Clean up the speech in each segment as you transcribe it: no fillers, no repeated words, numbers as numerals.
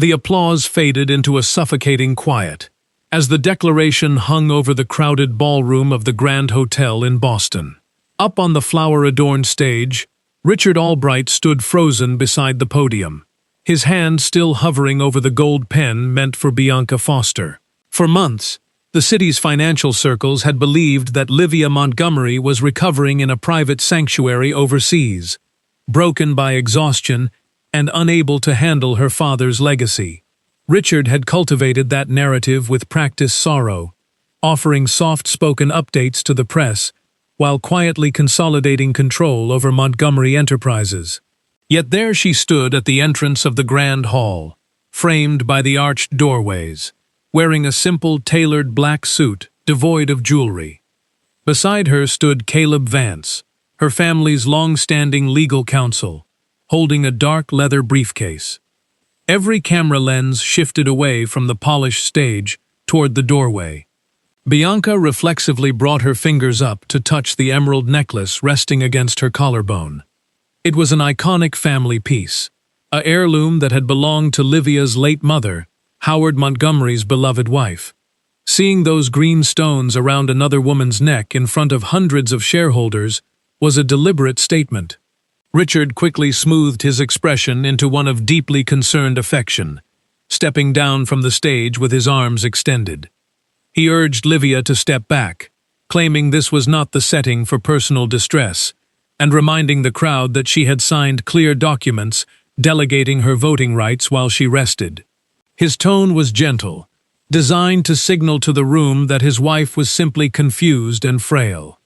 The applause faded into a suffocating quiet as the declaration hung over the crowded ballroom of the Grand Hotel in Boston. Up on the flower-adorned stage, Richard Albright stood frozen beside the podium, his hand still hovering over the gold pen meant for Bianca Foster. For months, the city's financial circles had believed that Livia Montgomery was recovering in a private sanctuary overseas, broken by exhaustion and unable to handle her father's legacy. Richard had cultivated that narrative with practiced sorrow, offering soft-spoken updates to the press while quietly consolidating control over Montgomery Enterprises. Yet there she stood at the entrance of the Grand Hall, framed by the arched doorways, wearing a simple tailored black suit devoid of jewelry. Beside her stood Caleb Vance, her family's long-standing legal counsel, holding a dark leather briefcase. Every camera lens shifted away from the polished stage toward the doorway. Bianca reflexively brought her fingers up to touch the emerald necklace resting against her collarbone. It was an iconic family piece, an heirloom that had belonged to Livia's late mother, Howard Montgomery's beloved wife. Seeing those green stones around another woman's neck in front of hundreds of shareholders was a deliberate statement. Richard quickly smoothed his expression into one of deeply concerned affection, stepping down from the stage with his arms extended. He urged Livia to step back, claiming this was not the setting for personal distress, and reminding the crowd that she had signed clear documents delegating her voting rights while she rested. His tone was gentle, designed to signal to the room that his wife was simply confused and frail.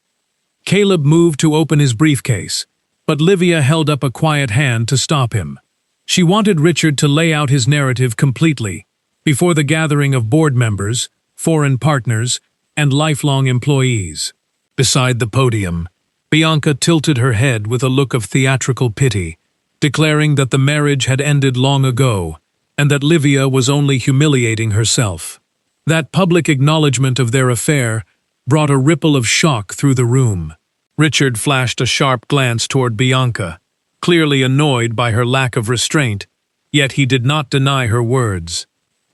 Caleb moved to open his briefcase, but Livia held up a quiet hand to stop him. She wanted Richard to lay out his narrative completely, before the gathering of board members, foreign partners, and lifelong employees. Beside the podium, Bianca tilted her head with a look of theatrical pity, declaring that the marriage had ended long ago, and that Livia was only humiliating herself. That public acknowledgement of their affair brought a ripple of shock through the room. Richard flashed a sharp glance toward Bianca, clearly annoyed by her lack of restraint, yet he did not deny her words.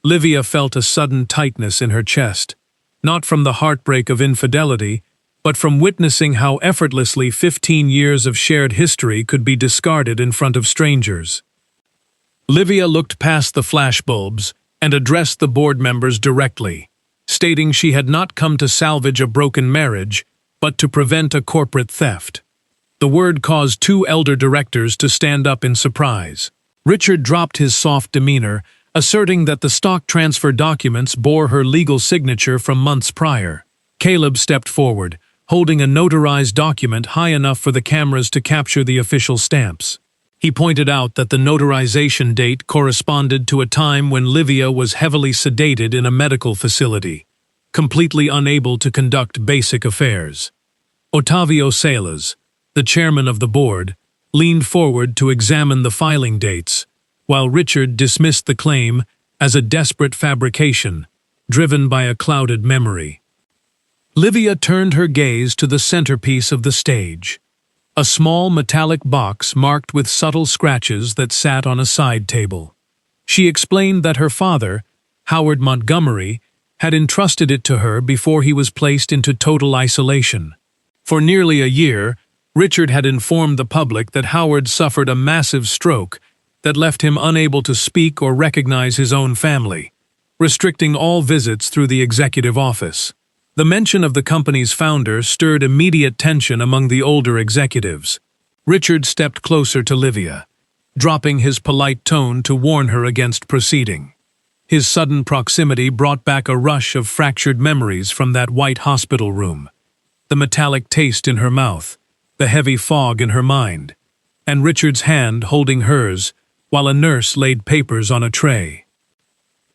Livia felt a sudden tightness in her chest, not from the heartbreak of infidelity, but from witnessing how effortlessly 15 years of shared history could be discarded in front of strangers. Livia looked past the flashbulbs and addressed the board members directly, stating she had not come to salvage a broken marriage, but to prevent a corporate theft. The word caused two elder directors to stand up in surprise. Richard dropped his soft demeanor, asserting that the stock transfer documents bore her legal signature from months prior. Caleb stepped forward, holding a notarized document high enough for the cameras to capture the official stamps. He pointed out that the notarization date corresponded to a time when Livia was heavily sedated in a medical facility, completely unable to conduct basic affairs. Ottavio Salas, the chairman of the board, leaned forward to examine the filing dates, while Richard dismissed the claim as a desperate fabrication, driven by a clouded memory. Livia turned her gaze to the centerpiece of the stage, a small metallic box marked with subtle scratches that sat on a side table. She explained that her father, Howard Montgomery, had entrusted it to her before he was placed into total isolation. For nearly a year, Richard had informed the public that Howard suffered a massive stroke that left him unable to speak or recognize his own family, restricting all visits through the executive office. The mention of the company's founder stirred immediate tension among the older executives. Richard stepped closer to Livia, dropping his polite tone to warn her against proceeding. His sudden proximity brought back a rush of fractured memories from that white hospital room, the metallic taste in her mouth, the heavy fog in her mind, and Richard's hand holding hers while a nurse laid papers on a tray.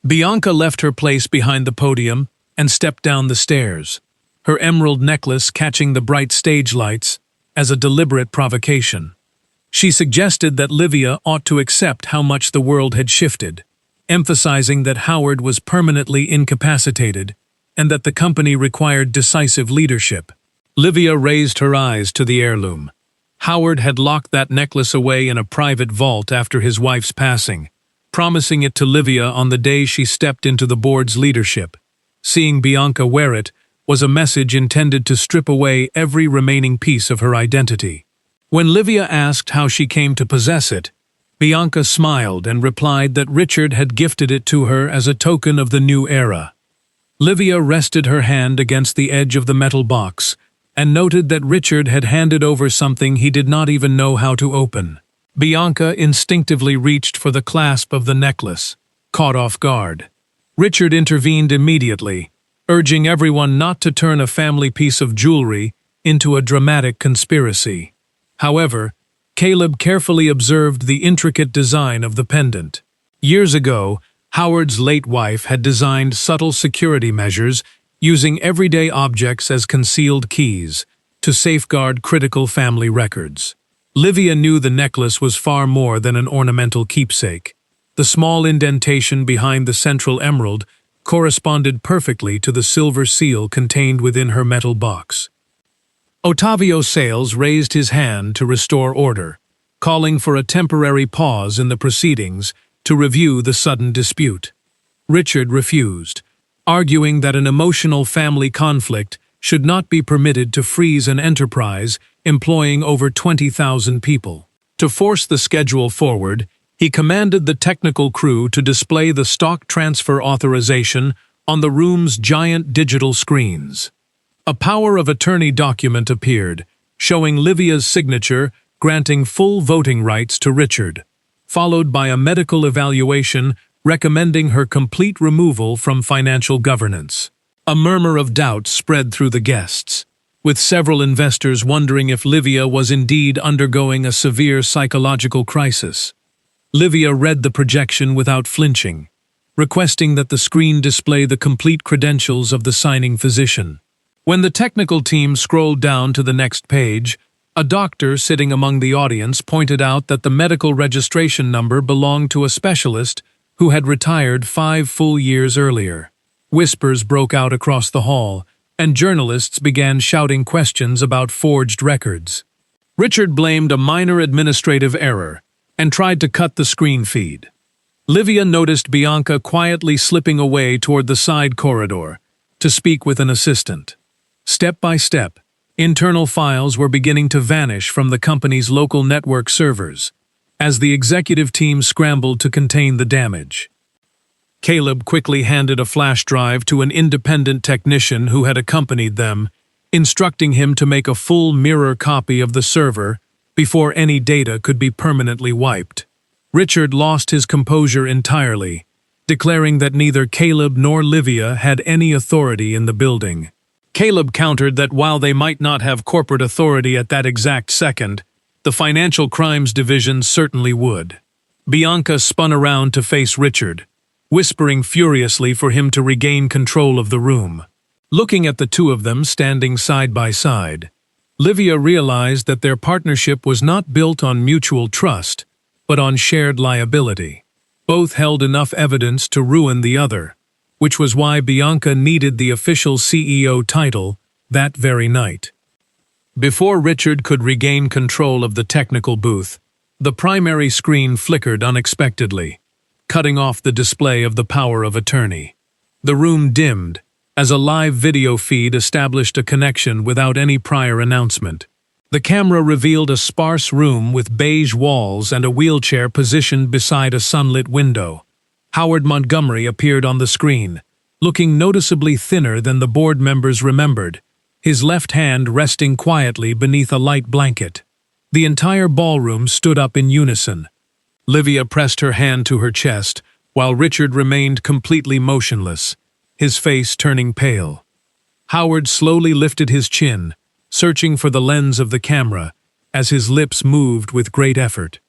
Bianca left her place behind the podium and stepped down the stairs, her emerald necklace catching the bright stage lights as a deliberate provocation. She suggested that Livia ought to accept how much the world had shifted, emphasizing that Howard was permanently incapacitated and that the company required decisive leadership. Livia raised her eyes to the heirloom. Howard had locked that necklace away in a private vault after his wife's passing, promising it to Livia on the day she stepped into the board's leadership. Seeing Bianca wear it was a message intended to strip away every remaining piece of her identity. When Livia asked how she came to possess it, Bianca smiled and replied that Richard had gifted it to her as a token of the new era. Livia rested her hand against the edge of the metal box and noted that Richard had handed over something he did not even know how to open. Bianca instinctively reached for the clasp of the necklace, caught off guard. Richard intervened immediately, urging everyone not to turn a family piece of jewelry into a dramatic conspiracy. However, Caleb carefully observed the intricate design of the pendant. Years ago, Howard's late wife had designed subtle security measures using everyday objects as concealed keys to safeguard critical family records. Livia knew the necklace was far more than an ornamental keepsake. The small indentation behind the central emerald corresponded perfectly to the silver seal contained within her metal box. Ottavio Sales raised his hand to restore order, calling for a temporary pause in the proceedings to review the sudden dispute. Richard refused, arguing that an emotional family conflict should not be permitted to freeze an enterprise employing over 20,000 people. To force the schedule forward, he commanded the technical crew to display the stock transfer authorization on the room's giant digital screens. A power of attorney document appeared, showing Livia's signature granting full voting rights to Richard, followed by a medical evaluation recommending her complete removal from financial governance. A murmur of doubt spread through the guests, with several investors wondering if Livia was indeed undergoing a severe psychological crisis. Livia read the projection without flinching, requesting that the screen display the complete credentials of the signing physician. When the technical team scrolled down to the next page, a doctor sitting among the audience pointed out that the medical registration number belonged to a specialist who had retired 5 full years earlier. Whispers broke out across the hall, and journalists began shouting questions about forged records. Richard blamed a minor administrative error and tried to cut the screen feed. Livia noticed Bianca quietly slipping away toward the side corridor to speak with an assistant. Step by step, internal files were beginning to vanish from the company's local network servers as the executive team scrambled to contain the damage. Caleb quickly handed a flash drive to an independent technician who had accompanied them, instructing him to make a full mirror copy of the server before any data could be permanently wiped. Richard lost his composure entirely, declaring that neither Caleb nor Livia had any authority in the building. Caleb countered that while they might not have corporate authority at that exact second, the Financial Crimes Division certainly would. Bianca spun around to face Richard, whispering furiously for him to regain control of the room. Looking at the two of them standing side by side, Livia realized that their partnership was not built on mutual trust, but on shared liability. Both held enough evidence to ruin the other, which was why Bianca needed the official CEO title that very night. Before Richard could regain control of the technical booth, the primary screen flickered unexpectedly, cutting off the display of the power of attorney. The room dimmed as a live video feed established a connection without any prior announcement. The camera revealed a sparse room with beige walls and a wheelchair positioned beside a sunlit window. Howard Montgomery appeared on the screen, looking noticeably thinner than the board members remembered, his left hand resting quietly beneath a light blanket. The entire ballroom stood up in unison. Livia pressed her hand to her chest, while Richard remained completely motionless, his face turning pale. Howard slowly lifted his chin, searching for the lens of the camera, as his lips moved with great effort.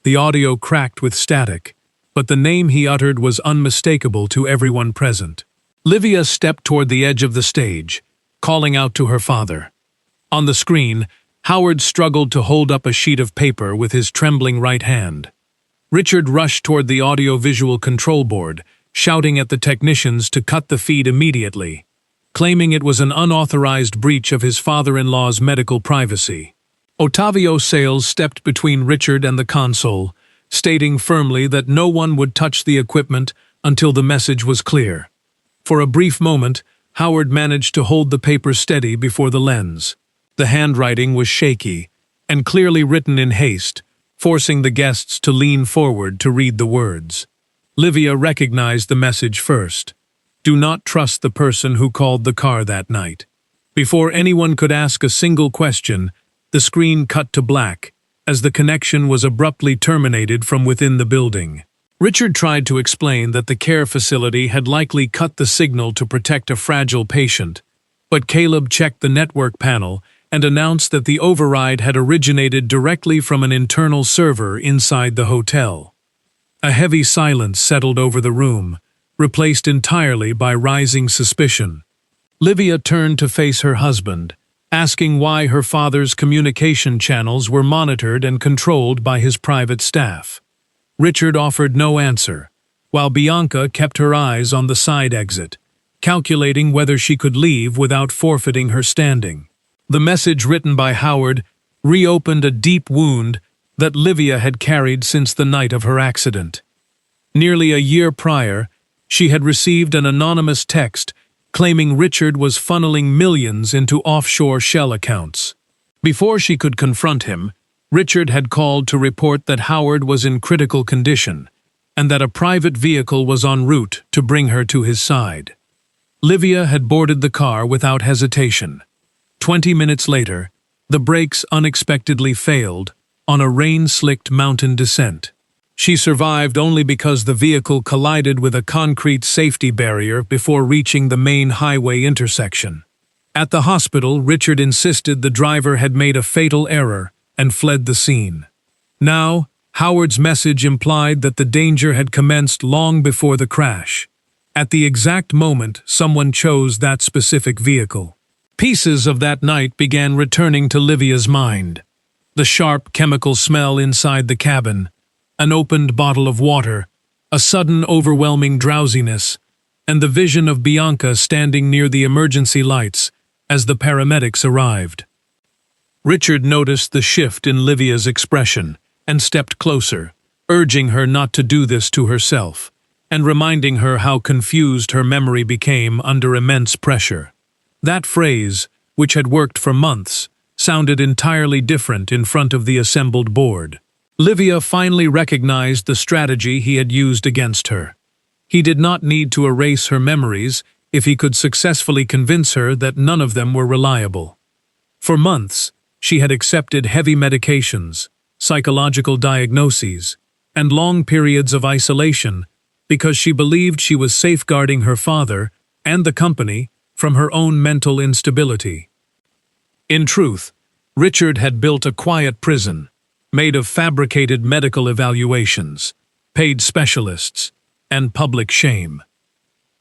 The audio cracked with static, but the name he uttered was unmistakable to everyone present. Livia stepped toward the edge of the stage, calling out to her father. On the screen, Howard struggled to hold up a sheet of paper with his trembling right hand. Richard rushed toward the audio-visual control board, shouting at the technicians to cut the feed immediately, claiming it was an unauthorized breach of his father-in-law's medical privacy. Ottavio Sales stepped between Richard and the console, stating firmly that no one would touch the equipment until the message was clear. For a brief moment, Howard managed to hold the paper steady before the lens. The handwriting was shaky and clearly written in haste, forcing the guests to lean forward to read the words. Livia recognized the message first. Do not trust the person who called the car that night. Before anyone could ask a single question, the screen cut to black, as the connection was abruptly terminated from within the building. Richard tried to explain that the care facility had likely cut the signal to protect a fragile patient, but Caleb checked the network panel and announced that the override had originated directly from an internal server inside the hotel. A heavy silence settled over the room, replaced entirely by rising suspicion. Livia turned to face her husband, asking why her father's communication channels were monitored and controlled by his private staff. Richard offered no answer, while Bianca kept her eyes on the side exit, calculating whether she could leave without forfeiting her standing. The message written by Howard reopened a deep wound that Livia had carried since the night of her accident. Nearly a year prior, she had received an anonymous text claiming Richard was funneling millions into offshore shell accounts. Before she could confront him, Richard had called to report that Howard was in critical condition and that a private vehicle was en route to bring her to his side. Livia had boarded the car without hesitation. 20 minutes later, the brakes unexpectedly failed on a rain-slicked mountain descent. She survived only because the vehicle collided with a concrete safety barrier before reaching the main highway intersection. At the hospital, Richard insisted the driver had made a fatal error and fled the scene. Now, Howard's message implied that the danger had commenced long before the crash. At the exact moment, someone chose that specific vehicle. Pieces of that night began returning to Livia's mind. The sharp chemical smell inside the cabin, an opened bottle of water, a sudden overwhelming drowsiness, and the vision of Bianca standing near the emergency lights as the paramedics arrived. Richard noticed the shift in Livia's expression and stepped closer, urging her not to do this to herself, and reminding her how confused her memory became under immense pressure. That phrase, which had worked for months, sounded entirely different in front of the assembled board. Livia finally recognized the strategy he had used against her. He did not need to erase her memories if he could successfully convince her that none of them were reliable. For months, she had accepted heavy medications, psychological diagnoses, and long periods of isolation because she believed she was safeguarding her father and the company from her own mental instability. In truth, Richard had built a quiet prison, made of fabricated medical evaluations, paid specialists, and public shame.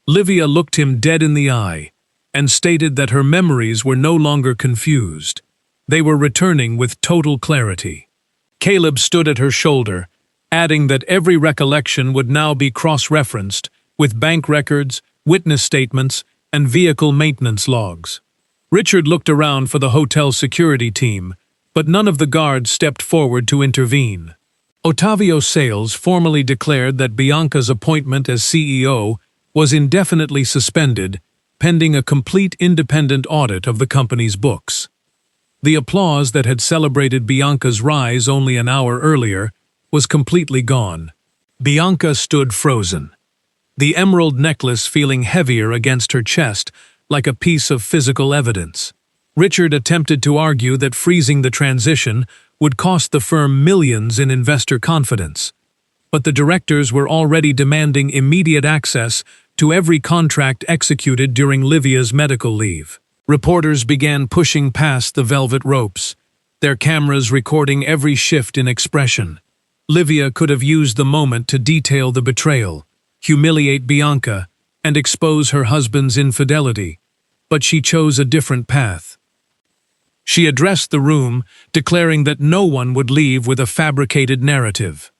Livia looked him dead in the eye and stated that her memories were no longer confused. They were returning with total clarity. Caleb stood at her shoulder, adding that every recollection would now be cross-referenced with bank records, witness statements, and vehicle maintenance logs. Richard looked around for the hotel security team, but none of the guards stepped forward to intervene. Ottavio Sales formally declared that Bianca's appointment as CEO was indefinitely suspended, pending a complete independent audit of the company's books. The applause that had celebrated Bianca's rise only an hour earlier was completely gone. Bianca stood frozen, the emerald necklace feeling heavier against her chest like a piece of physical evidence. Richard attempted to argue that freezing the transition would cost the firm millions in investor confidence, but the directors were already demanding immediate access to every contract executed during Livia's medical leave. Reporters began pushing past the velvet ropes, their cameras recording every shift in expression. Livia could have used the moment to detail the betrayal, humiliate Bianca, and expose her husband's infidelity, but she chose a different path. She addressed the room, declaring that no one would leave with a fabricated narrative.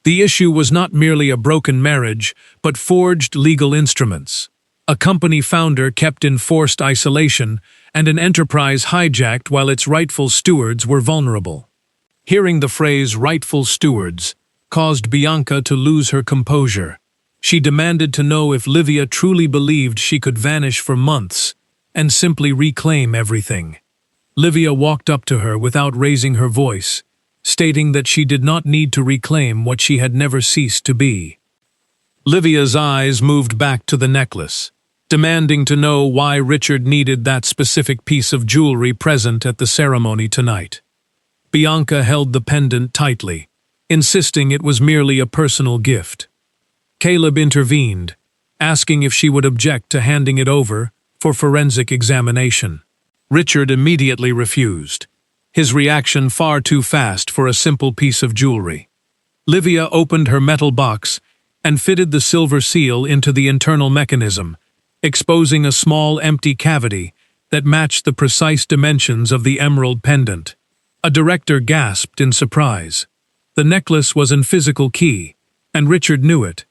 The issue was not merely a broken marriage, but forged legal instruments. A company founder kept in forced isolation, and an enterprise hijacked while its rightful stewards were vulnerable. Hearing the phrase rightful stewards, caused Bianca to lose her composure. She demanded to know if Livia truly believed she could vanish for months and simply reclaim everything. Livia walked up to her without raising her voice, stating that she did not need to reclaim what she had never ceased to be. Livia's eyes moved back to the necklace, demanding to know why Richard needed that specific piece of jewelry present at the ceremony tonight. Bianca held the pendant tightly, insisting it was merely a personal gift. Caleb intervened, asking if she would object to handing it over for forensic examination. Richard immediately refused, his reaction far too fast for a simple piece of jewelry. Livia opened her metal box and fitted the silver seal into the internal mechanism, exposing a small empty cavity that matched the precise dimensions of the emerald pendant. A director gasped in surprise. The necklace was in physical key, and Richard knew it.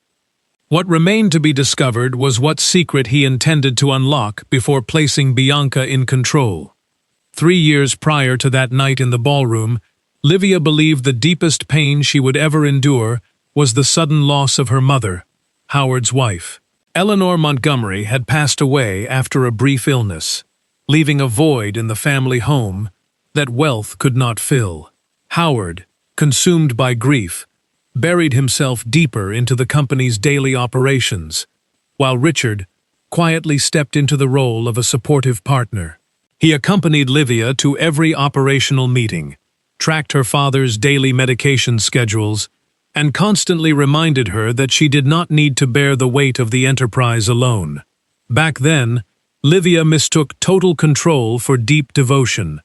What remained to be discovered was what secret he intended to unlock before placing Bianca in control. 3 years prior to that night in the ballroom, Livia believed the deepest pain she would ever endure was the sudden loss of her mother, Howard's wife. Eleanor Montgomery had passed away after a brief illness, leaving a void in the family home that wealth could not fill. Howard, consumed by grief, buried himself deeper into the company's daily operations, while Richard quietly stepped into the role of a supportive partner. He accompanied Livia to every operational meeting, tracked her father's daily medication schedules, and constantly reminded her that she did not need to bear the weight of the enterprise alone. Back then, Livia mistook total control for deep devotion,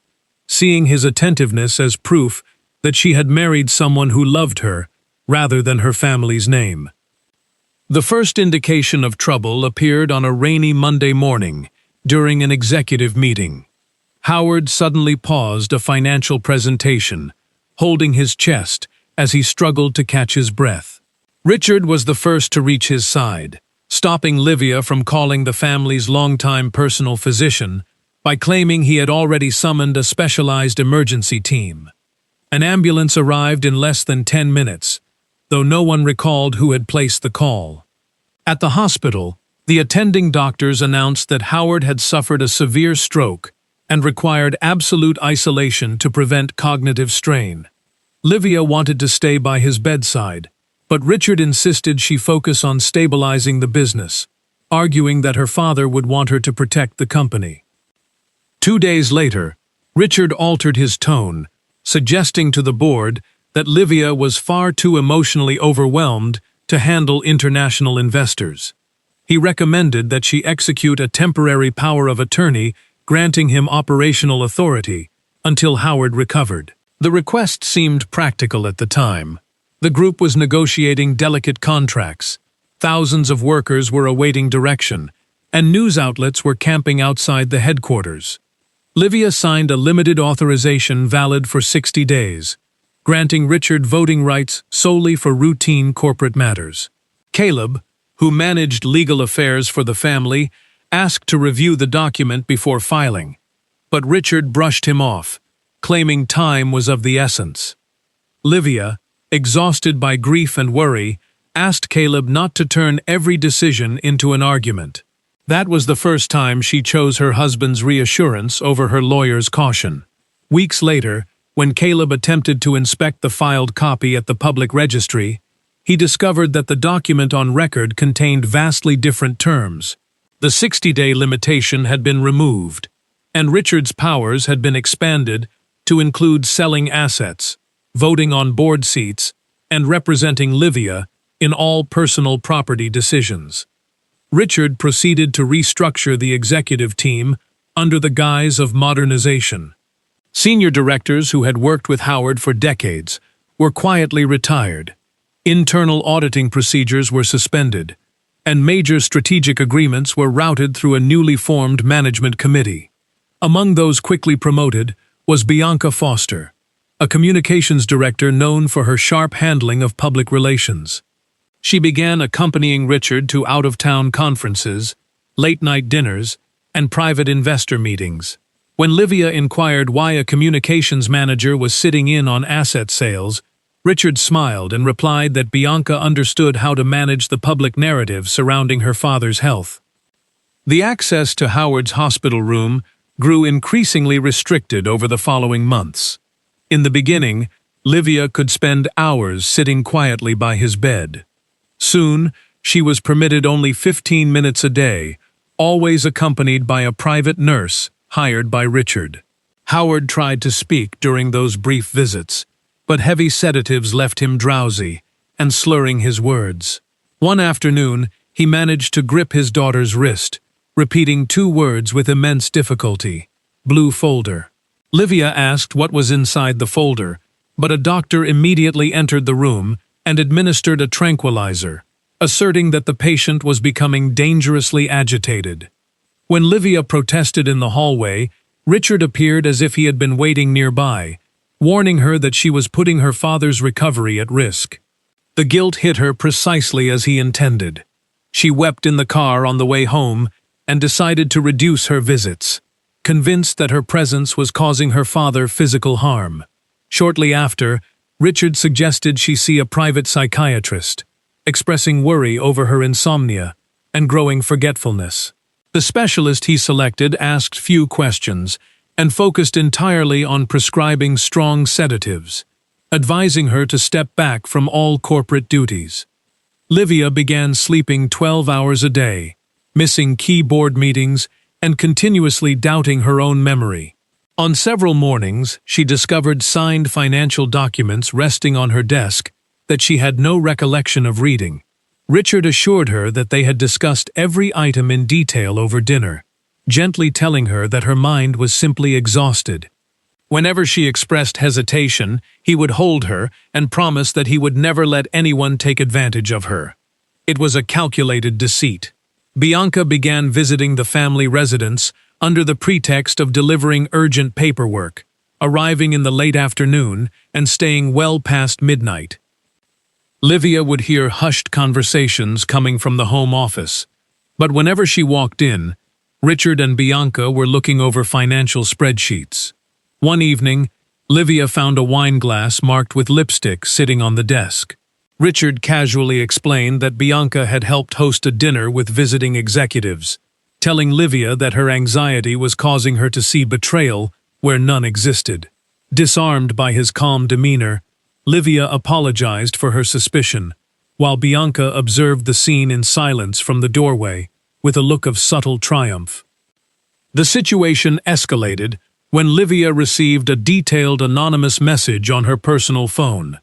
seeing his attentiveness as proof that she had married someone who loved her rather than her family's name. The first indication of trouble appeared on a rainy Monday morning during an executive meeting. Howard suddenly paused a financial presentation, holding his chest as he struggled to catch his breath. Richard was the first to reach his side, stopping Livia from calling the family's longtime personal physician by claiming he had already summoned a specialized emergency team. An ambulance arrived in less than 10 minutes, though no one recalled who had placed the call. At the hospital, the attending doctors announced that Howard had suffered a severe stroke and required absolute isolation to prevent cognitive strain. Livia wanted to stay by his bedside, but Richard insisted she focus on stabilizing the business, arguing that her father would want her to protect the company. 2 days later, Richard altered his tone, suggesting to the board that Livia was far too emotionally overwhelmed to handle international investors. He recommended that she execute a temporary power of attorney, granting him operational authority until Howard recovered. The request seemed practical at the time. The group was negotiating delicate contracts. Thousands of workers were awaiting direction, and news outlets were camping outside the headquarters. Livia signed a limited authorization valid for 60 days, granting Richard voting rights solely for routine corporate matters. Caleb, who managed legal affairs for the family, asked to review the document before filing, but Richard brushed him off, claiming time was of the essence. Livia, exhausted by grief and worry, asked Caleb not to turn every decision into an argument. That was the first time she chose her husband's reassurance over her lawyer's caution. Weeks later, when Caleb attempted to inspect the filed copy at the public registry, he discovered that the document on record contained vastly different terms. The 60-day limitation had been removed, and Richard's powers had been expanded to include selling assets, voting on board seats, and representing Livia in all personal property decisions. Richard proceeded to restructure the executive team under the guise of modernization. Senior directors who had worked with Howard for decades were quietly retired. Internal auditing procedures were suspended, and major strategic agreements were routed through a newly formed management committee. Among those quickly promoted was Bianca Foster, a communications director known for her sharp handling of public relations. She began accompanying Richard to out-of-town conferences, late-night dinners, and private investor meetings. When Livia inquired why a communications manager was sitting in on asset sales, Richard smiled and replied that Bianca understood how to manage the public narrative surrounding her father's health. The access to Howard's hospital room grew increasingly restricted over the following months. In the beginning, Livia could spend hours sitting quietly by his bed. Soon, she was permitted only 15 minutes a day, always accompanied by a private nurse hired by Richard. Howard tried to speak during those brief visits, but heavy sedatives left him drowsy and slurring his words. One afternoon, he managed to grip his daughter's wrist, repeating 2 words with immense difficulty: blue folder. Livia asked what was inside the folder, but a doctor immediately entered the room and administered a tranquilizer, asserting that the patient was becoming dangerously agitated. When Livia protested in the hallway, Richard appeared as if he had been waiting nearby, warning her that she was putting her father's recovery at risk. The guilt hit her precisely as he intended. She wept in the car on the way home and decided to reduce her visits, convinced that her presence was causing her father physical harm. Shortly after, Richard suggested she see a private psychiatrist, expressing worry over her insomnia and growing forgetfulness. The specialist he selected asked few questions and focused entirely on prescribing strong sedatives, advising her to step back from all corporate duties. Livia began sleeping 12 hours a day, missing key board meetings and continuously doubting her own memory. On several mornings, she discovered signed financial documents resting on her desk that she had no recollection of reading. Richard assured her that they had discussed every item in detail over dinner, gently telling her that her mind was simply exhausted. Whenever she expressed hesitation, he would hold her and promise that he would never let anyone take advantage of her. It was a calculated deceit. Bianca began visiting the family residence under the pretext of delivering urgent paperwork, arriving in the late afternoon and staying well past midnight. Livia would hear hushed conversations coming from the home office, but whenever she walked in, Richard and Bianca were looking over financial spreadsheets. One evening, Livia found a wine glass marked with lipstick sitting on the desk. Richard casually explained that Bianca had helped host a dinner with visiting executives, telling Livia that her anxiety was causing her to see betrayal where none existed. Disarmed by his calm demeanor, Livia apologized for her suspicion, while Bianca observed the scene in silence from the doorway, with a look of subtle triumph. The situation escalated when Livia received a detailed anonymous message on her personal phone.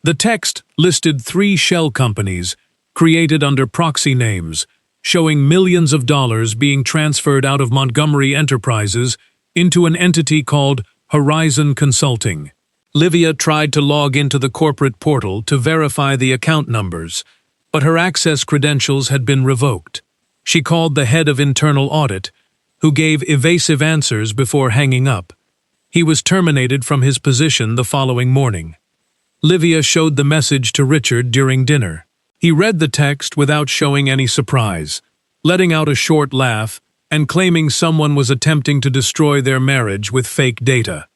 The text listed 3 shell companies, created under proxy names, showing millions of dollars being transferred out of Montgomery Enterprises into an entity called Horizon Consulting. Livia tried to log into the corporate portal to verify the account numbers, but her access credentials had been revoked. She called the head of internal audit, who gave evasive answers before hanging up. He was terminated from his position the following morning. Livia showed the message to Richard during dinner. He read the text without showing any surprise, letting out a short laugh and claiming someone was attempting to destroy their marriage with fake data.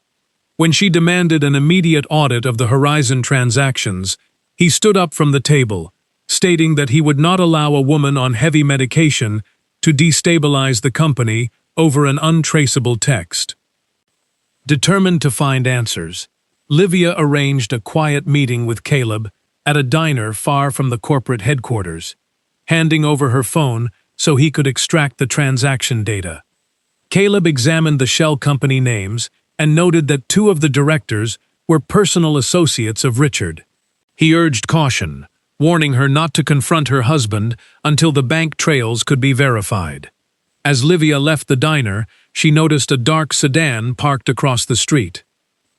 When she demanded an immediate audit of the Horizon transactions, he stood up from the table, stating that he would not allow a woman on heavy medication to destabilize the company over an untraceable text. Determined to find answers, Livia arranged a quiet meeting with Caleb at a diner far from the corporate headquarters, handing over her phone so he could extract the transaction data. Caleb examined the shell company names and noted that 2 of the directors were personal associates of Richard. He urged caution, warning her not to confront her husband until the bank trails could be verified. As Livia left the diner, she noticed a dark sedan parked across the street.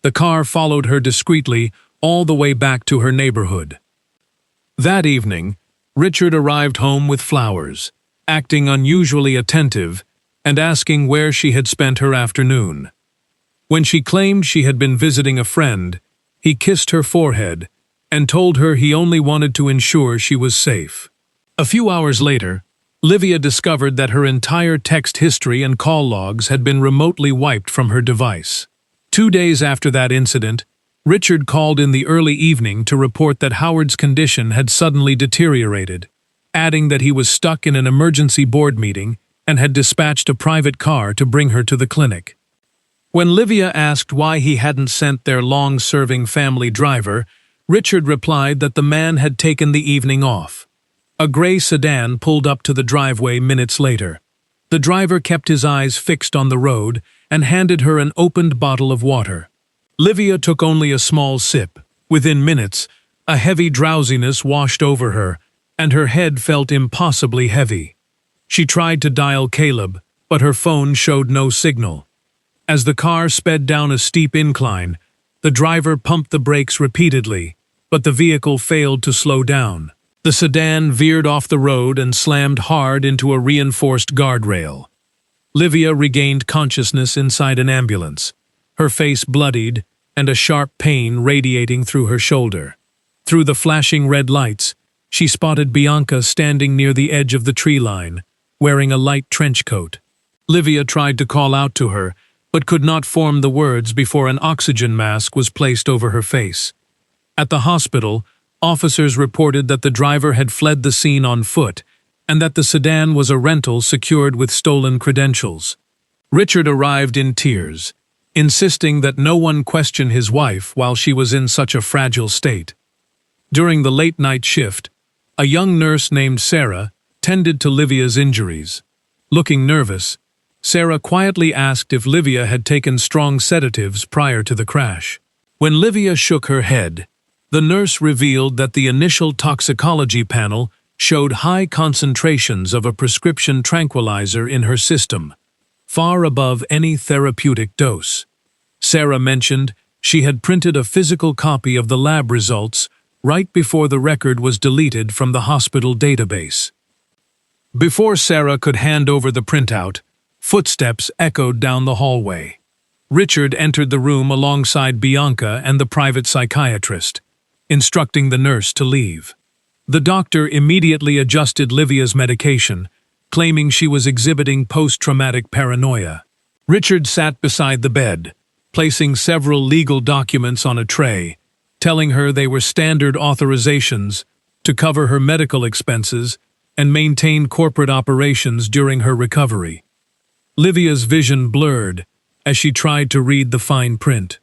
The car followed her discreetly all the way back to her neighborhood. That evening, Richard arrived home with flowers, acting unusually attentive and asking where she had spent her afternoon. When she claimed she had been visiting a friend, he kissed her forehead and told her he only wanted to ensure she was safe. A few hours later, Livia discovered that her entire text history and call logs had been remotely wiped from her device. 2 days after that incident, Richard called in the early evening to report that Howard's condition had suddenly deteriorated, adding that he was stuck in an emergency board meeting and had dispatched a private car to bring her to the clinic. When Livia asked why he hadn't sent their long-serving family driver, Richard replied that the man had taken the evening off. A gray sedan pulled up to the driveway minutes later. The driver kept his eyes fixed on the road and handed her an opened bottle of water. Livia took only a small sip. Within minutes, a heavy drowsiness washed over her, and her head felt impossibly heavy. She tried to dial Caleb, but her phone showed no signal. As the car sped down a steep incline, the driver pumped the brakes repeatedly, but the vehicle failed to slow down. The sedan veered off the road and slammed hard into a reinforced guardrail. Livia regained consciousness inside an ambulance, her face bloodied and a sharp pain radiating through her shoulder. Through the flashing red lights, she spotted Bianca standing near the edge of the tree line, wearing a light trench coat. Livia tried to call out to her, but could not form the words before an oxygen mask was placed over her face. At the hospital, officers reported that the driver had fled the scene on foot and that the sedan was a rental secured with stolen credentials. Richard arrived in tears, insisting that no one question his wife while she was in such a fragile state. During the late-night shift, a young nurse named Sarah tended to Livia's injuries. Looking nervous, Sarah quietly asked if Livia had taken strong sedatives prior to the crash. When Livia shook her head, the nurse revealed that the initial toxicology panel showed high concentrations of a prescription tranquilizer in her system, far above any therapeutic dose. Sarah mentioned she had printed a physical copy of the lab results right before the record was deleted from the hospital database. Before Sarah could hand over the printout, footsteps echoed down the hallway. Richard entered the room alongside Bianca and the private psychiatrist, instructing the nurse to leave. The doctor immediately adjusted Livia's medication, claiming she was exhibiting post-traumatic paranoia. Richard sat beside the bed, placing several legal documents on a tray, telling her they were standard authorizations to cover her medical expenses and maintain corporate operations during her recovery. Livia's vision blurred as she tried to read the fine print.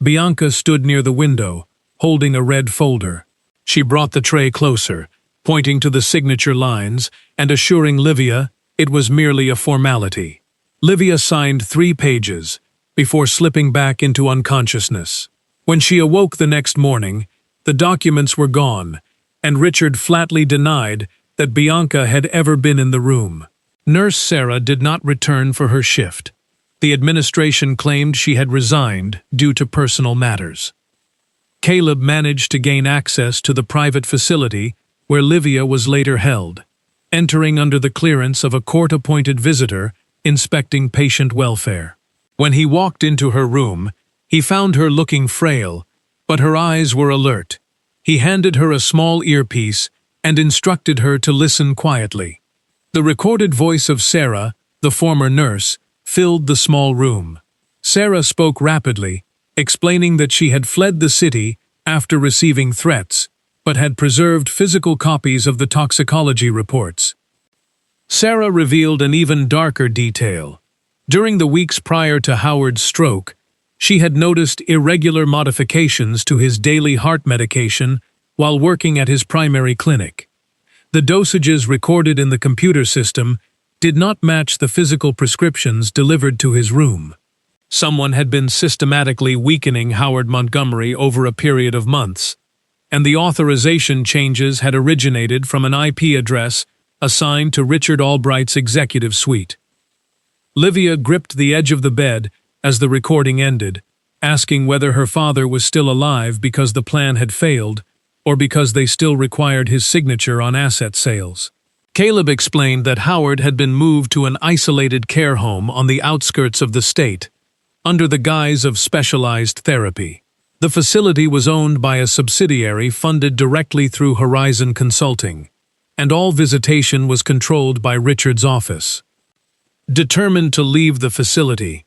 Bianca stood near the window, holding a red folder. She brought the tray closer, pointing to the signature lines and assuring Livia it was merely a formality. Livia signed 3 pages before slipping back into unconsciousness. When she awoke the next morning, the documents were gone, and Richard flatly denied that Bianca had ever been in the room. Nurse Sarah did not return for her shift. The administration claimed she had resigned due to personal matters. Caleb managed to gain access to the private facility where Livia was later held, entering under the clearance of a court-appointed visitor inspecting patient welfare. When he walked into her room, he found her looking frail, but her eyes were alert. He handed her a small earpiece and instructed her to listen quietly. The recorded voice of Sarah, the former nurse, filled the small room. Sarah spoke rapidly, explaining that she had fled the city after receiving threats, but had preserved physical copies of the toxicology reports. Sarah revealed an even darker detail. During the weeks prior to Howard's stroke, she had noticed irregular modifications to his daily heart medication while working at his primary clinic. The dosages recorded in the computer system did not match the physical prescriptions delivered to his room. Someone had been systematically weakening Howard Montgomery over a period of months, and the authorization changes had originated from an IP address assigned to Richard Albright's executive suite. Livia gripped the edge of the bed as the recording ended, asking whether her father was still alive because the plan had failed, or because they still required his signature on asset sales. Caleb explained that Howard had been moved to an isolated care home on the outskirts of the state, under the guise of specialized therapy. The facility was owned by a subsidiary funded directly through Horizon Consulting, and all visitation was controlled by Richard's office. Determined to leave the facility,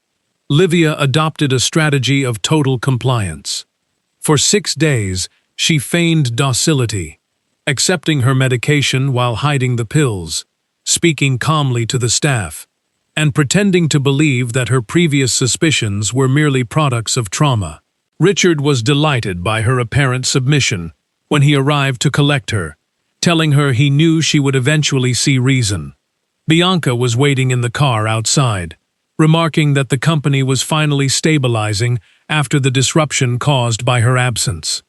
Livia adopted a strategy of total compliance. For 6 days, she feigned docility, accepting her medication while hiding the pills, speaking calmly to the staff, and pretending to believe that her previous suspicions were merely products of trauma. Richard was delighted by her apparent submission when he arrived to collect her, telling her he knew she would eventually see reason. Bianca was waiting in the car outside, remarking that the company was finally stabilizing after the disruption caused by her absence.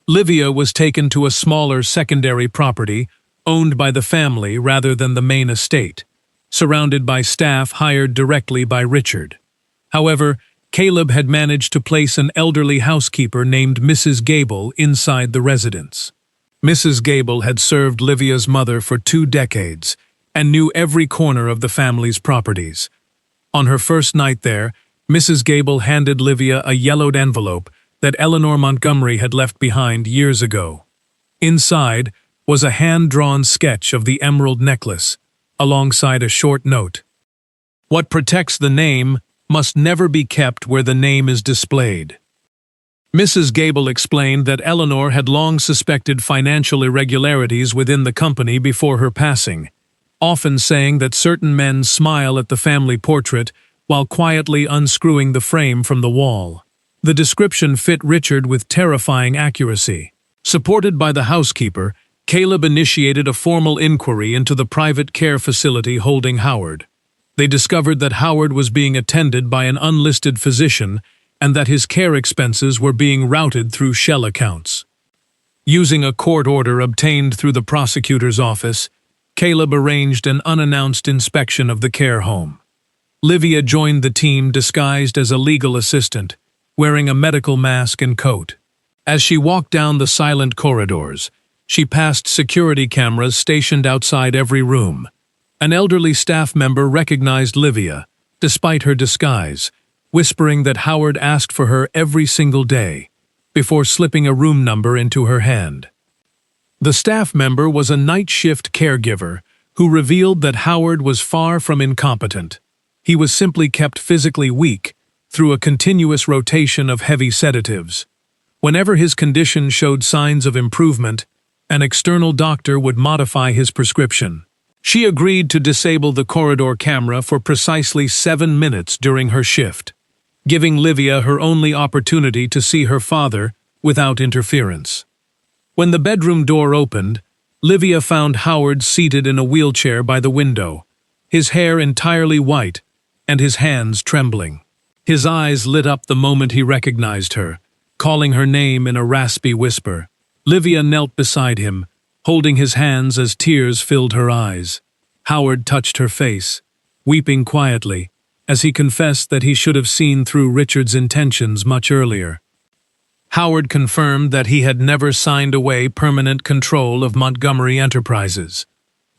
Livia was taken to a smaller secondary property owned by the family rather than the main estate, surrounded by staff hired directly by Richard. However, Caleb had managed to place an elderly housekeeper named Mrs. Gable inside the residence. Mrs. Gable had served Livia's mother for 2 decades and knew every corner of the family's properties. On her first night there, Mrs. Gable handed Livia a yellowed envelope that Eleanor Montgomery had left behind years ago. Inside was a hand-drawn sketch of the emerald necklace, alongside a short note. "What protects the name must never be kept where the name is displayed." Mrs. Gable explained that Eleanor had long suspected financial irregularities within the company before her passing, often saying that certain men smile at the family portrait while quietly unscrewing the frame from the wall. The description fit Richard with terrifying accuracy. Supported by the housekeeper, Caleb initiated a formal inquiry into the private care facility holding Howard. They discovered that Howard was being attended by an unlisted physician and that his care expenses were being routed through shell accounts. Using a court order obtained through the prosecutor's office, Caleb arranged an unannounced inspection of the care home. Livia joined the team disguised as a legal assistant, wearing a medical mask and coat. As she walked down the silent corridors, she passed security cameras stationed outside every room. An elderly staff member recognized Livia, despite her disguise, whispering that Howard asked for her every single day, before slipping a room number into her hand. The staff member was a night shift caregiver who revealed that Howard was far from incompetent. He was simply kept physically weak through a continuous rotation of heavy sedatives. Whenever his condition showed signs of improvement, an external doctor would modify his prescription. She agreed to disable the corridor camera for precisely 7 minutes during her shift, giving Livia her only opportunity to see her father without interference. When the bedroom door opened, Livia found Howard seated in a wheelchair by the window, his hair entirely white and his hands trembling. His eyes lit up the moment he recognized her, calling her name in a raspy whisper. Livia knelt beside him, holding his hands as tears filled her eyes. Howard touched her face, weeping quietly, as he confessed that he should have seen through Richard's intentions much earlier. Howard confirmed that he had never signed away permanent control of Montgomery Enterprises.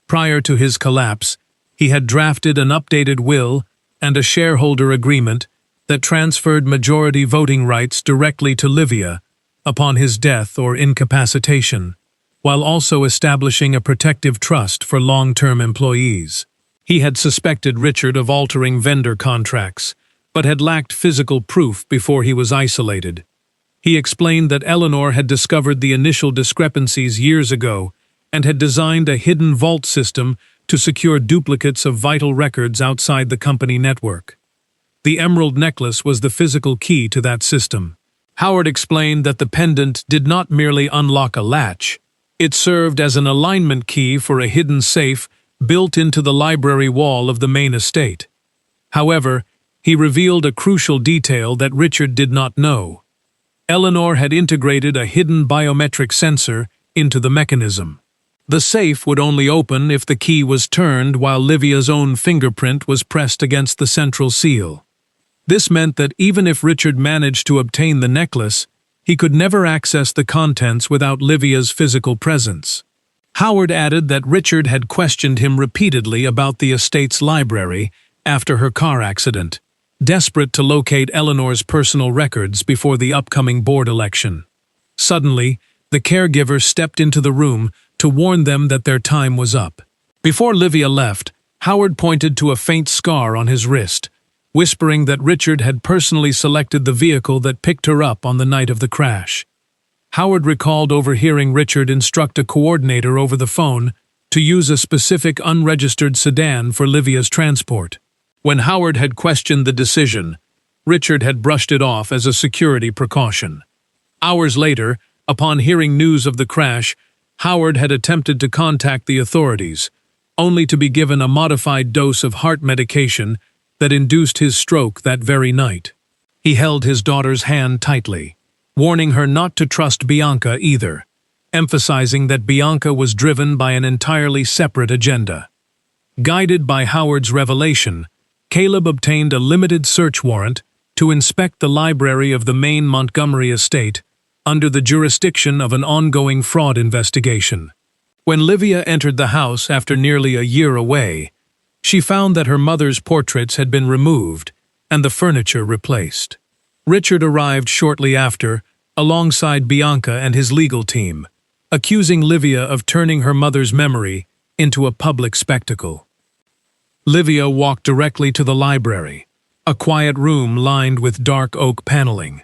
Prior to his collapse, he had drafted an updated will and a shareholder agreement that transferred majority voting rights directly to Livia upon his death or incapacitation, while also establishing a protective trust for long-term employees. He had suspected Richard of altering vendor contracts, but had lacked physical proof before he was isolated. He explained that Eleanor had discovered the initial discrepancies years ago and had designed a hidden vault system to secure duplicates of vital records outside the company network. The emerald necklace was the physical key to that system. Howard explained that the pendant did not merely unlock a latch, it served as an alignment key for a hidden safe built into the library wall of the main estate. However, he revealed a crucial detail that Richard did not know. Eleanor had integrated a hidden biometric sensor into the mechanism. The safe would only open if the key was turned while Livia's own fingerprint was pressed against the central seal. This meant that even if Richard managed to obtain the necklace, he could never access the contents without Livia's physical presence. Howard added that Richard had questioned him repeatedly about the estate's library after her car accident, desperate to locate Eleanor's personal records before the upcoming board election. Suddenly, the caregiver stepped into the room to warn them that their time was up. Before Livia left, Howard pointed to a faint scar on his wrist, whispering that Richard had personally selected the vehicle that picked her up on the night of the crash. Howard recalled overhearing Richard instruct a coordinator over the phone to use a specific unregistered sedan for Livia's transport. When Howard had questioned the decision, Richard had brushed it off as a security precaution. Hours later, upon hearing news of the crash, Howard had attempted to contact the authorities, only to be given a modified dose of heart medication that induced his stroke that very night. He held his daughter's hand tightly, warning her not to trust Bianca either, emphasizing that Bianca was driven by an entirely separate agenda. Guided by Howard's revelation, Caleb obtained a limited search warrant to inspect the library of the main Montgomery estate under the jurisdiction of an ongoing fraud investigation. When Livia entered the house after nearly a year away, she found that her mother's portraits had been removed and the furniture replaced. Richard arrived shortly after, alongside Bianca and his legal team, accusing Livia of turning her mother's memory into a public spectacle. Livia walked directly to the library, a quiet room lined with dark oak paneling.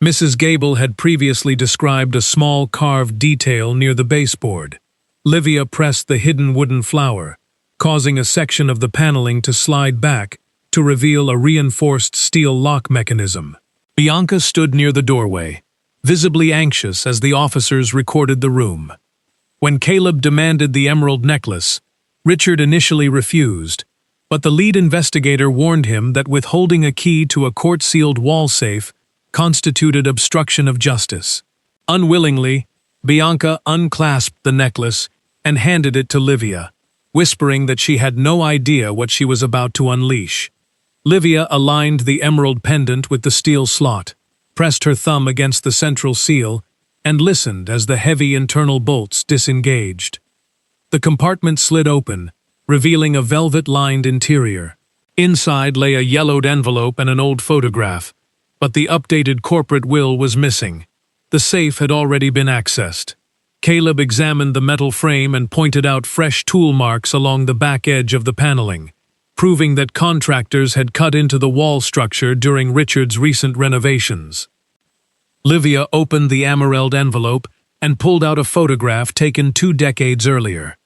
Mrs. Gable had previously described a small carved detail near the baseboard. Livia pressed the hidden wooden flower, causing a section of the paneling to slide back to reveal a reinforced steel lock mechanism. Bianca stood near the doorway, visibly anxious as the officers recorded the room. When Caleb demanded the emerald necklace, Richard initially refused, but the lead investigator warned him that withholding a key to a court-sealed wall safe constituted obstruction of justice. Unwillingly, Bianca unclasped the necklace and handed it to Livia, whispering that she had no idea what she was about to unleash. Livia aligned the emerald pendant with the steel slot, pressed her thumb against the central seal, and listened as the heavy internal bolts disengaged. The compartment slid open, revealing a velvet-lined interior. Inside lay a yellowed envelope and an old photograph, but the updated corporate will was missing. The safe had already been accessed. Caleb examined the metal frame and pointed out fresh tool marks along the back edge of the paneling, proving that contractors had cut into the wall structure during Richard's recent renovations. Livia opened the emerald envelope and pulled out a photograph taken 2 decades earlier.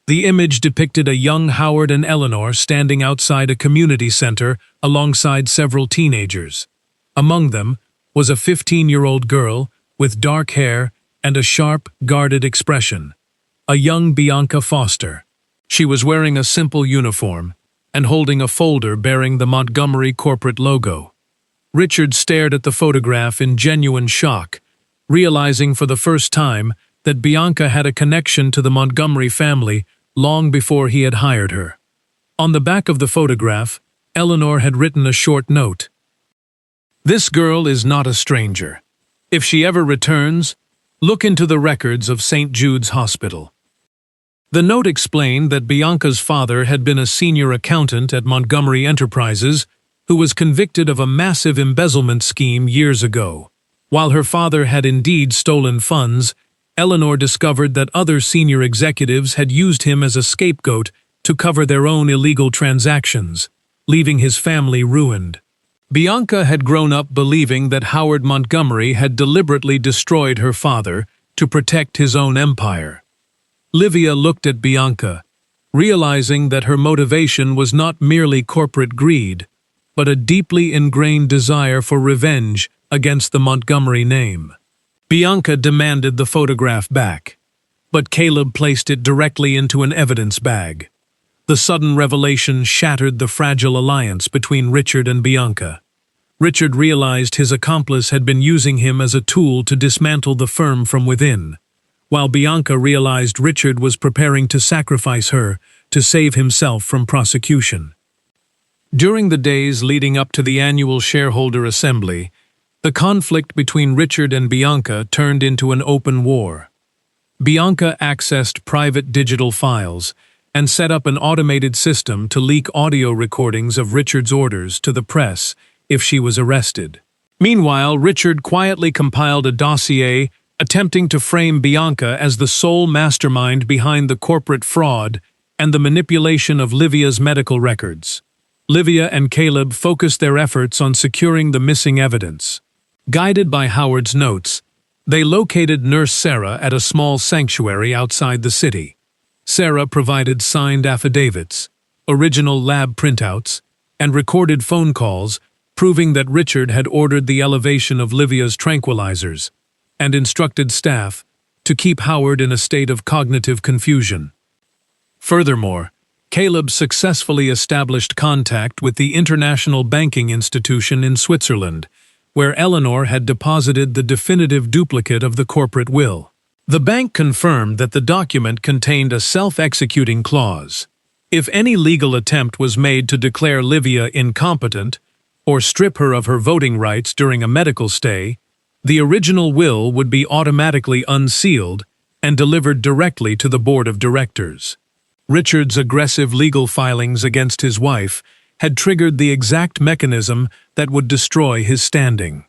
The image depicted a young Howard and Eleanor standing outside a community center alongside several teenagers. Among them was a 15-year-old girl with dark hair and a sharp, guarded expression, a young Bianca Foster. She was wearing a simple uniform and holding a folder bearing the Montgomery corporate logo. Richard stared at the photograph in genuine shock, realizing for the first time that Bianca had a connection to the Montgomery family long before he had hired her. On the back of the photograph, Eleanor had written a short note. "This girl is not a stranger. If she ever returns, look into the records of St. Jude's Hospital." The note explained that Bianca's father had been a senior accountant at Montgomery Enterprises who was convicted of a massive embezzlement scheme years ago. While her father had indeed stolen funds, Eleanor discovered that other senior executives had used him as a scapegoat to cover their own illegal transactions, leaving his family ruined. Bianca had grown up believing that Howard Montgomery had deliberately destroyed her father to protect his own empire. Livia looked at Bianca, realizing that her motivation was not merely corporate greed, but a deeply ingrained desire for revenge against the Montgomery name. Bianca demanded the photograph back, but Caleb placed it directly into an evidence bag. The sudden revelation shattered the fragile alliance between Richard and Bianca. Richard realized his accomplice had been using him as a tool to dismantle the firm from within, while Bianca realized Richard was preparing to sacrifice her to save himself from prosecution. During the days leading up to the annual shareholder assembly, the conflict between Richard and Bianca turned into an open war. Bianca accessed private digital files and set up an automated system to leak audio recordings of Richard's orders to the press if she was arrested. Meanwhile, Richard quietly compiled a dossier attempting to frame Bianca as the sole mastermind behind the corporate fraud and the manipulation of Livia's medical records. Livia and Caleb focused their efforts on securing the missing evidence. Guided by Howard's notes, they located Nurse Sarah at a small sanctuary outside the city. Sarah provided signed affidavits, original lab printouts, and recorded phone calls proving that Richard had ordered the elevation of Livia's tranquilizers and instructed staff to keep Howard in a state of cognitive confusion. Furthermore, Caleb successfully established contact with the international banking institution in Switzerland, where Eleanor had deposited the definitive duplicate of the corporate will. The bank confirmed that the document contained a self-executing clause. If any legal attempt was made to declare Livia incompetent or strip her of her voting rights during a medical stay, the original will would be automatically unsealed and delivered directly to the board of directors. Richard's aggressive legal filings against his wife had triggered the exact mechanism that would destroy his standing.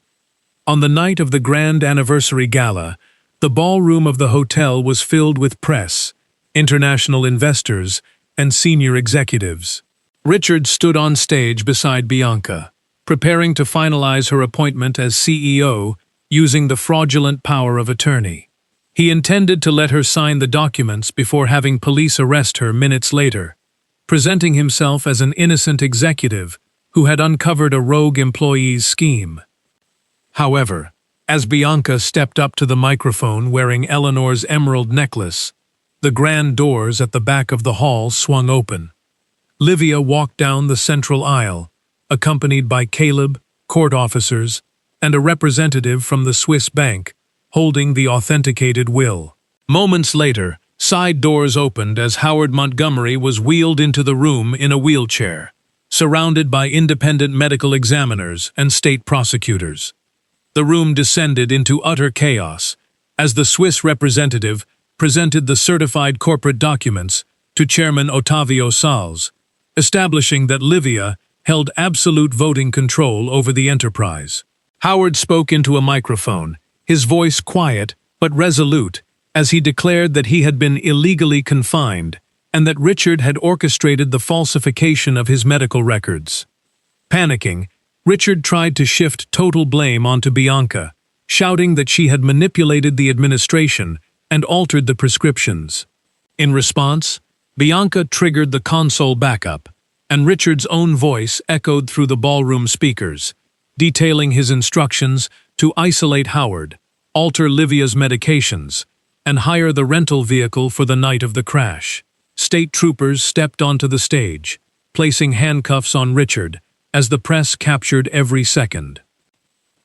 On the night of the grand anniversary gala, the ballroom of the hotel was filled with press, international investors, and senior executives. Richard stood on stage beside Bianca, preparing to finalize her appointment as CEO using the fraudulent power of attorney. He intended to let her sign the documents before having police arrest her minutes later, presenting himself as an innocent executive who had uncovered a rogue employee's scheme. However, as Bianca stepped up to the microphone wearing Eleanor's emerald necklace, the grand doors at the back of the hall swung open. Livia walked down the central aisle, accompanied by Caleb, court officers, and a representative from the Swiss bank, holding the authenticated will. Moments later, side doors opened as Howard Montgomery was wheeled into the room in a wheelchair, surrounded by independent medical examiners and state prosecutors. The room descended into utter chaos as the Swiss representative presented the certified corporate documents to Chairman Ottavio Salz, establishing that Livia held absolute voting control over the enterprise. Howard spoke into a microphone, his voice quiet but resolute, as he declared that he had been illegally confined and that Richard had orchestrated the falsification of his medical records. Panicking, Richard tried to shift total blame onto Bianca, shouting that she had manipulated the administration and altered the prescriptions. In response, Bianca triggered the console backup, and Richard's own voice echoed through the ballroom speakers, detailing his instructions to isolate Howard, alter Livia's medications, and hire the rental vehicle for the night of the crash. State troopers stepped onto the stage, placing handcuffs on Richard as the press captured every second.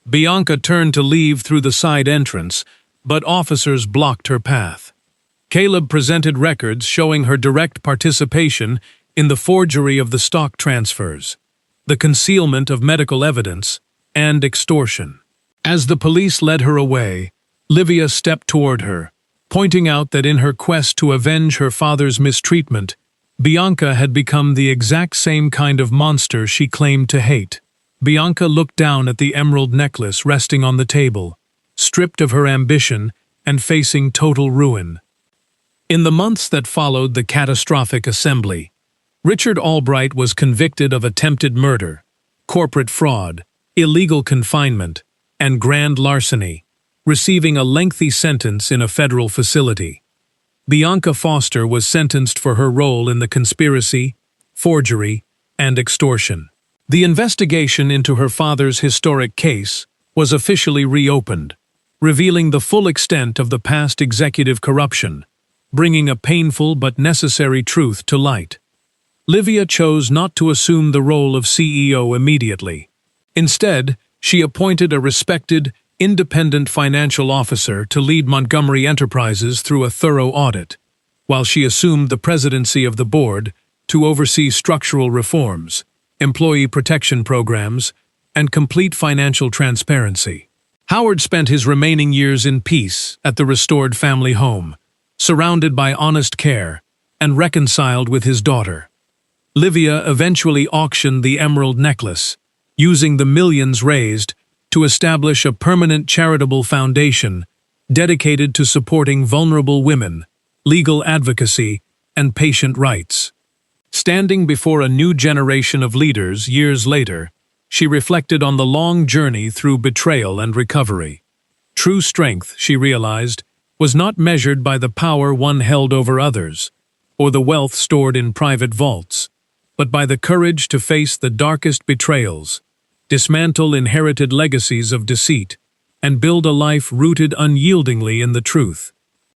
Bianca turned to leave through the side entrance, but officers blocked her path. Caleb presented records showing her direct participation in the forgery of the stock transfers, the concealment of medical evidence, and extortion. As the police led her away, Livia stepped toward her, pointing out that in her quest to avenge her father's mistreatment, Bianca had become the exact same kind of monster she claimed to hate. Bianca looked down at the emerald necklace resting on the table, stripped of her ambition and facing total ruin. In the months that followed the catastrophic assembly, Richard Albright was convicted of attempted murder, corporate fraud, illegal confinement, and grand larceny, receiving a lengthy sentence in a federal facility. Bianca Foster was sentenced for her role in the conspiracy, forgery, and extortion. The investigation into her father's historic case was officially reopened, revealing the full extent of the past executive corruption, bringing a painful but necessary truth to light. Livia chose not to assume the role of CEO immediately. Instead, she appointed a respected, independent financial officer to lead Montgomery Enterprises through a thorough audit, while she assumed the presidency of the board to oversee structural reforms, employee protection programs, and complete financial transparency. Howard spent his remaining years in peace at the restored family home, surrounded by honest care and reconciled with his daughter. Livia eventually auctioned the emerald necklace, using the millions raised to establish a permanent charitable foundation dedicated to supporting vulnerable women, legal advocacy, and patient rights. Standing before a new generation of leaders years later, she reflected on the long journey through betrayal and recovery. True strength, she realized, was not measured by the power one held over others, or the wealth stored in private vaults, but by the courage to face the darkest betrayals, dismantle inherited legacies of deceit, and build a life rooted unyieldingly in the truth.